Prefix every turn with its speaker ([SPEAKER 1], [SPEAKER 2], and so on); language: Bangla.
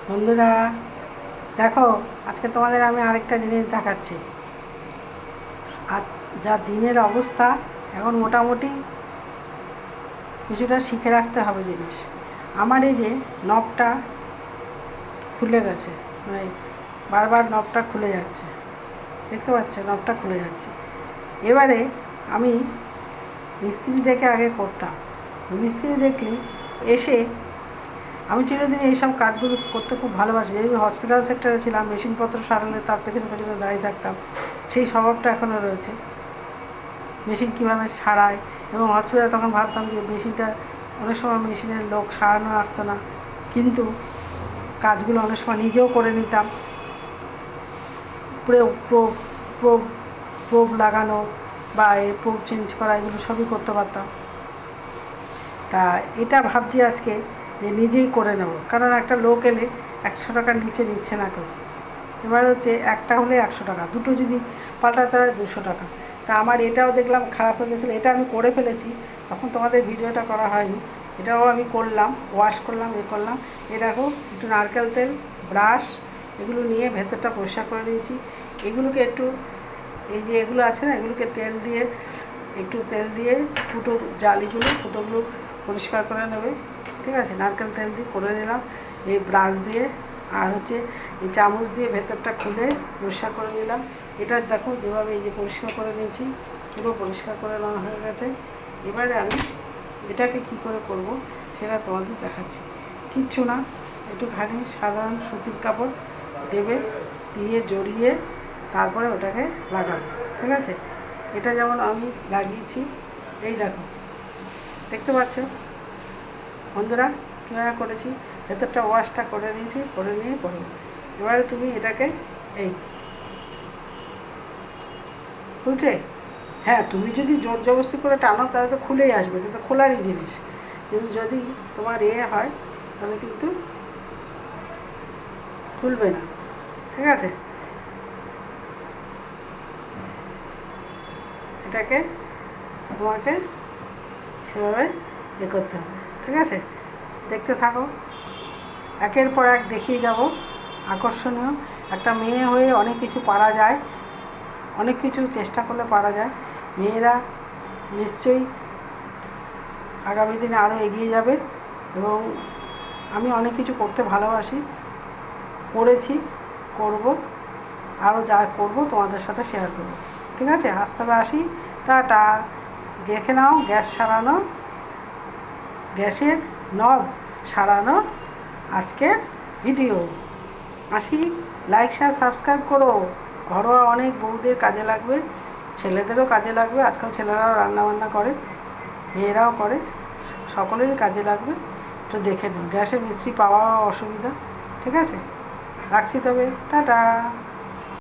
[SPEAKER 1] বন্ধুরা দেখো, আজকে তোমাদের আমি আরেকটা জিনিস দেখাচ্ছি। আর যা দিনের অবস্থা এখন, মোটামুটি কিছুটা শিখে রাখতে হবে জিনিস। আমার এই যে নবটা খুলে গেছে, মানে বারবার নবটা খুলে যাচ্ছে, দেখতে পাচ্ছ? নবটা খুলে যাচ্ছে। এবারে আমি মিস্ত্রি ডেকে আগে করতাম। মিস্ত্রি দেখলি এসে, আমি চিরদিন এইসব কাজগুলো করতে খুব ভালোবাসি। যেহেতু হসপিটাল সেক্টরে ছিলাম, মেশিনপত্র সারালে তার পেছনে পেছনে দাঁড়িয়ে থাকতাম, সেই স্বভাবটা এখনও রয়েছে। মেশিন কীভাবে সারায়, এবং হসপিটালে তখন ভাবতাম যে মেশিনটা, অনেক সময় মেশিনের লোক সারানো আসতো না, কিন্তু কাজগুলো অনেক সময় নিজেও করে নিতাম। প্রোব লাগানো বা প্রোব চেঞ্জ করা, এগুলো সবই করতে পারতাম। তা এটা ভাবছি আজকে যে নিজেই করে নেব, কারণ একটা লোক এলে 100 টাকার নিচে নিচ্ছে না কেউ। এবার হচ্ছে একটা হলে 100 টাকা, দুটো যদি পাল্টাতে হয় 200 টাকা। তা আমার এটাও দেখলাম খারাপ হয়ে গেছিলো, এটা আমি করে ফেলেছি, তখন তোমাদের ভিডিওটা করা হয়নি। এটাও আমি করলাম, ওয়াশ করলাম, করলাম। এ দেখো, একটু নারকেল তেল, ব্রাশ, এগুলো নিয়ে ভেতরটা পরিষ্কার করে নিয়েছি। এগুলোকে একটু, এই যে এগুলো আছে না, এগুলোকে একটু তেল দিয়ে ফুটোগুলো পরিষ্কার করে নেবে। ঠিক আছে, নারকেল তেল দিয়ে করে নিলাম, এই ব্রাশ দিয়ে, আর হচ্ছে এই চামচ দিয়ে ভেতরটা খুলে পরিষ্কার করে নিলাম। এটা দেখো যেভাবে এই যে পরিষ্কার করে নিয়েছি, পুরো পরিষ্কার করে নেওয়া হয়ে গেছে। এবারে আমি এটাকে কি করে করব সেটা তোমাদের দেখাচ্ছি। কিচ্ছু না, একটুখানি সাধারণ সুতির কাপড় দেবে, দিয়ে জড়িয়ে তারপরে ওটাকে লাগাবে। ঠিক আছে, এটা যেমন আমি লাগিয়েছি, এই দেখো, দেখতে পাচ্ছ বন্ধুরা কীভাবে করেছি। ভেতরটা ওয়াশটা করে নিয়েছি, করে নিয়ে করবো। এবারে তুমি এটাকে এই খুলছে, হ্যাঁ, তুমি যদি জোর জবরদস্তি করে টানো তাহলে তো খুলেই আসবে, এটা তো খোলারই জিনিস। কিন্তু যদি তোমার হয় তাহলে কিন্তু খুলবে না। ঠিক আছে, এটাকে তোমাকে সেভাবে করতে হবে। ঠিক আছে, দেখতে থাকো, একের পর এক দেখিয়ে যাব। আকর্ষণীয়, একটা মেয়ে হয়ে অনেক কিছু পারা যায়, অনেক কিছু চেষ্টা করলে পারা যায়। মেয়েরা নিশ্চয়ই আগামী দিনে আরও এগিয়ে যাবে, এবং আমি অনেক কিছু করতে ভালোবাসি, করেছি, করব, আরও যা করব তোমাদের সাথে শেয়ার করব। ঠিক আছে, আজ তবে আসি, টাটা। দেখে নাও গ্যাসের নব সারানো আজকের ভিডিও। আসি, লাইক শেয়ার সাবস্ক্রাইব করো। ঘরোয়া অনেক বউদের কাজে লাগবে, ছেলেদেরও কাজে লাগবে। আজকাল ছেলেরাও রান্নাবান্না করে, মেয়েরাও করে, সকলেরই কাজে লাগবে। একটু দেখে নিন, গ্যাসের মিস্ত্রি পাওয়া অসুবিধা। ঠিক আছে, রাখছি তবে, টাটা।